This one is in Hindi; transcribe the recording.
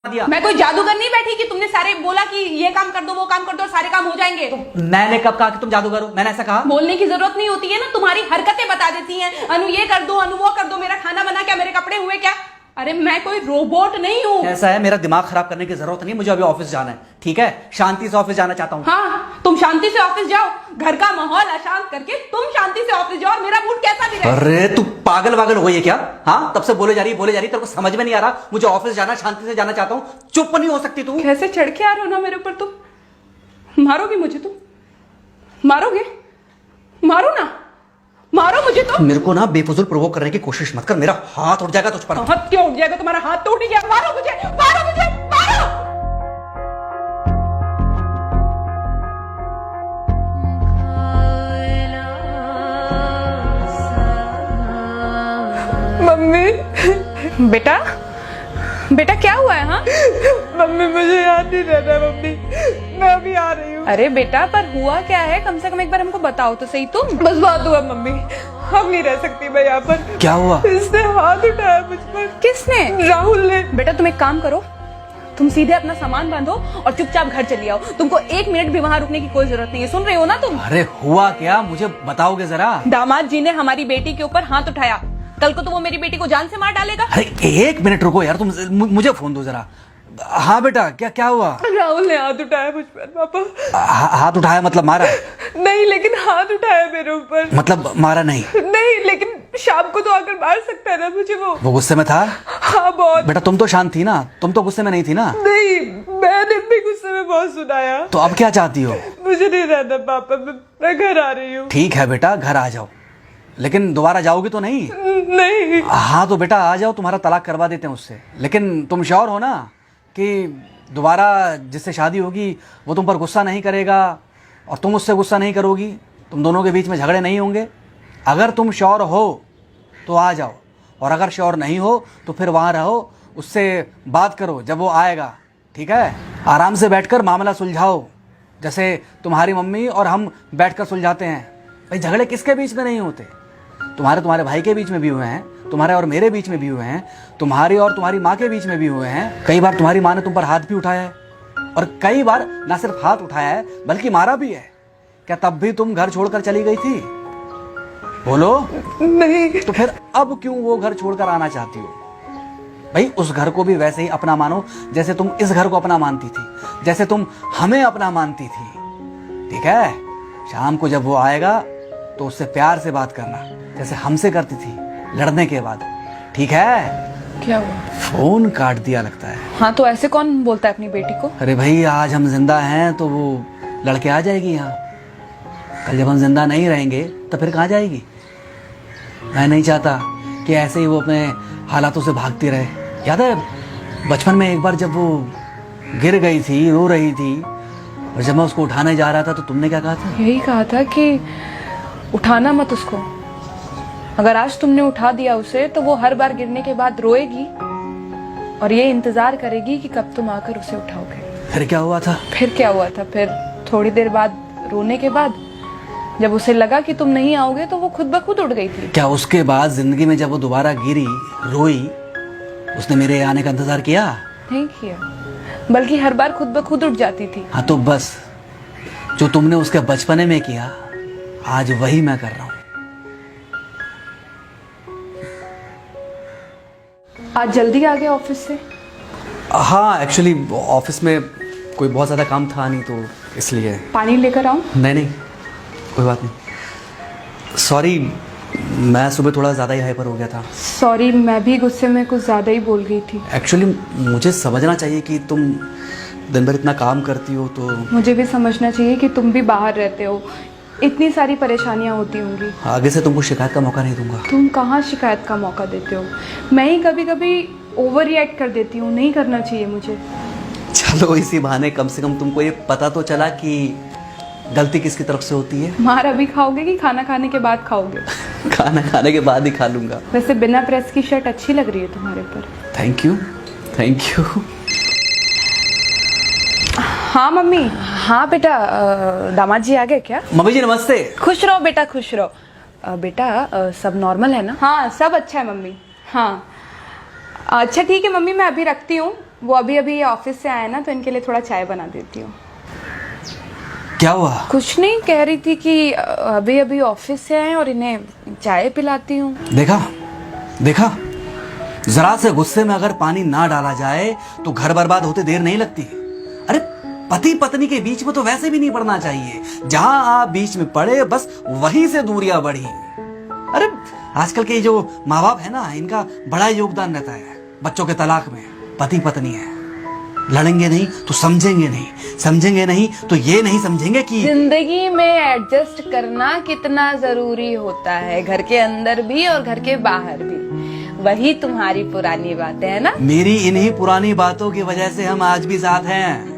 दिया। मैं कोई जादूगर नहीं बैठी कि तुमने सारे बोला कि ये काम कर दो वो काम कर दो और सारे काम हो जाएंगे। मैंने कब कहा कि तुम जादूगर हो? मैंने ऐसा कहा? बोलने की जरूरत नहीं होती है ना, तुम्हारी हरकतें बता देती हैं। अनु ये कर दो, अनु वो कर दो, मेरा खाना बना क्या, मेरे कपड़े हुए क्या। अरे मैं कोई रोबोट नहीं हूँ। ऐसा है, मेरा दिमाग खराब करने की जरूरत नहीं, मुझे अभी ऑफिस जाना है। ठीक है, शांति से ऑफिस जाना चाहता हूँ। हाँ, तुम शांति से ऑफिस जाओ, घर का माहौल अशांत करके तुम शांति से ऑफिस जाओ और मेरा मूड कैसा भी रहे। अरे तू पागल वागल हो गई है क्या? हाँ, तब से बोले जा रही तेरे को समझ में नहीं आ रहा। मुझे ऑफिस जाना, शांति से जाना चाहता हूँ। चुप नहीं हो सकती तू? कैसे चढ़ के आ रहे हो ना मेरे ऊपर तुम। मारोगे मुझे? तुम मारोगे? मारो ना, मारो मुझे। तो मेरे को ना बेफजूल प्रोवोक करने की कोशिश मत कर, मेरा हाथ उठ जाएगा तुझ पर। हाथ क्यों उठ जाएगा? तुम्हारा हाथ तो उठ गया। मारो मुझे, मारो मुझे, मारो। मम्मी। बेटा, बेटा क्या हुआ है? हाँ मम्मी मुझे याद नहीं रहता मम्मी, मैं अभी आ रही हूँ। अरे बेटा, पर हुआ क्या है? कम से कम एक बार हमको बताओ तो सही। तुम बस बात हुआ मम्मी, हम नहीं रह सकती मैं यहाँ पर। क्या हुआ? इसने हाथ उठाया मुझ पर। किसने? राहुल ने। बेटा तुम एक काम करो, तुम सीधे अपना सामान बांधो और चुपचाप घर चली आओ। तुमको एक मिनट भी वहाँ रुकने की कोई जरूरत नहीं है। सुन रहे हो ना तुम? अरे हुआ क्या, मुझे बताओगे जरा? दामाद जी ने हमारी बेटी के ऊपर हाथ उठाया। कल को तो वो मेरी बेटी को जान से मार डालेगा। अरे एक मिनट रुको यार, तुम मुझे फोन दो जरा। हाँ बेटा, क्या हुआ? राहुल ने हाथ उठाया मुझ पर पापा। हाथ उठाया मतलब मारा? नहीं, लेकिन हाथ उठाया मेरे ऊपर। मतलब मारा नहीं? नहीं, लेकिन शाम को तो आकर मार सकता है ना मुझे वो गुस्से में था? हाँ बहुत। बेटा तुम तो शांत थी ना, तुम तो गुस्से में नहीं थी ना? नहीं, मैंने भी गुस्से में बहुत सुनाया। तो अब क्या चाहती हो? मुझे नहीं रहना पापा, मैं घर आ रही हूँ। ठीक है बेटा, घर आ जाओ, लेकिन दोबारा जाओगी तो नहीं? नहीं। हाँ तो बेटा आ जाओ, तुम्हारा तलाक करवा देते हैं उससे। लेकिन तुम श्योर हो ना कि दोबारा जिससे शादी होगी वो तुम पर गुस्सा नहीं करेगा और तुम उससे गुस्सा नहीं करोगी, तुम दोनों के बीच में झगड़े नहीं होंगे? अगर तुम श्योर हो तो आ जाओ, और अगर श्योर नहीं हो तो फिर वहाँ रहो, उससे बात करो जब वो आएगा। ठीक है, आराम से बैठकर मामला सुलझाओ, जैसे तुम्हारी मम्मी और हम बैठकर सुलझाते हैं। भाई झगड़े किसके बीच में नहीं होते? तुम्हारे भाई के बीच में भी हुए हैं, तुम्हारे और मेरे बीच में भी हुए हैं, तुम्हारी और तुम्हारी माँ के बीच में भी हुए हैं। कई बार तुम्हारी माँ ने तुम पर हाथ भी उठाया है, और कई बार ना सिर्फ हाथ उठाया है बल्कि मारा भी है। क्या तब भी तुम घर छोड़कर चली गई थी? बोलो। नहीं। तो फिर अब क्यों वो घर छोड़कर आना चाहती हो? भाई उस घर को भी वैसे ही अपना मानो जैसे तुम इस घर को अपना मानती थी, जैसे तुम हमें अपना मानती थी। ठीक है, शाम को जब वो आएगा तो उससे प्यार से बात करना, जैसे हमसे करती थी लड़ने के बाद। ठीक है? क्या हुआ? फोन काट दिया लगता है। हाँ तो ऐसे कौन बोलता है अपनी बेटी को? अरे भाई आज हम जिंदा हैं तो वो लड़के आ जाएगी यहाँ, कल जब हम जिंदा नहीं रहेंगे तो फिर कहाँ जाएगी? मैं नहीं चाहता कि ऐसे ही वो अपने हालातों से भागती रहे। याद है बचपन में एक बार जब वो गिर गई थी, रो रही थी, और जब मैं उसको उठाने जा रहा था तो तुमने क्या कहा था? यही कहा था कि उठाना मत उसको। अगर आज तुमने उठा दिया उसे तो वो हर बार गिरने के बाद रोएगी और ये इंतजार करेगी कि कब तुम आकर उसे उठाओगे। फिर क्या हुआ था? फिर क्या हुआ था? फिर थोड़ी देर बाद रोने के बाद जब उसे लगा कि तुम नहीं आओगे तो वो खुद ब खुद उठ गई थी। क्या उसके बाद जिंदगी में जब वो दोबारा गिरी, रोई, उसने मेरे आने का इंतजार किया? नहीं किया, बल्कि हर बार खुद ब खुद उठ जाती थी। हाँ तो बस जो तुमने उसके बचपने में किया आज वही मैं कर रहा हूँ। आज जल्दी आ गए ऑफिस से? हाँ एक्चुअली ऑफिस में कोई बहुत ज़्यादा काम था नहीं तो इसलिए। पानी लेकर आऊं? नहीं कोई बात नहीं, सॉरी, मैं सुबह थोड़ा ज़्यादा ही हाइपर हो गया था। सॉरी, मैं भी गुस्से में कुछ ज़्यादा ही बोल गई थी। एक्चुअली मुझे समझना चाहिए कि तुम दिन भर इतना काम करती हो तो। मुझे भी समझना चाहिए कि तुम भी बाहर रहते हो, इतनी सारी परेशानियां होती होंगी। आगे से तुमको शिकायत का मौका नहीं दूंगा। तुम कहाँ शिकायत का मौका देते हो? मैं ही कभी कभी ओवर रिएक्ट कर देती हूँ, नहीं करना चाहिए मुझे। चलो इसी बहाने कम से कम तुमको ये पता तो चला कि गलती किसकी तरफ से होती है। मार अभी खाओगे कि खाना खाने के बाद खाओगे? खाना खाने के बाद ही खा लूंगा। वैसे बिना प्रेस की शर्ट अच्छी लग रही है तुम्हारे पर। Thank you. हाँ मम्मी। हाँ बेटा, दामाद जी आ गए क्या? मम्मी जी नमस्ते। खुश रहो बेटा, खुश रहो। बेटा सब नॉर्मल है ना? हाँ सब अच्छा है मम्मी। हाँ अच्छा ठीक है मम्मी, मैं अभी रखती हूँ, वो अभी अभी ऑफिस से आए ना, तो इनके लिए थोड़ा चाय बना देती हूँ। क्या हुआ? कुछ नहीं, कह रही थी कि अभी अभी ऑफिस से आए और इन्हें चाय पिलाती हूँ। देखा देखा, जरा से गुस्से में अगर पानी ना डाला जाए तो घर बर्बाद होते देर नहीं लगती। अरे पति पत्नी के बीच में तो वैसे भी नहीं पड़ना चाहिए, जहां आप बीच में पड़े बस वहीं से दूरियां बढ़ी। अरे आजकल के जो माँ बाप है ना, इनका बड़ा योगदान रहता है बच्चों के तलाक में। पति पत्नी है, लड़ेंगे नहीं तो समझेंगे नहीं, समझेंगे नहीं तो ये नहीं समझेंगे कि जिंदगी में एडजस्ट करना कितना जरूरी होता है, घर के अंदर भी और घर के बाहर भी। वही तुम्हारी पुरानी बातें है ना। मेरी इन्हीं पुरानी बातों की वजह से हम आज भी साथ हैं।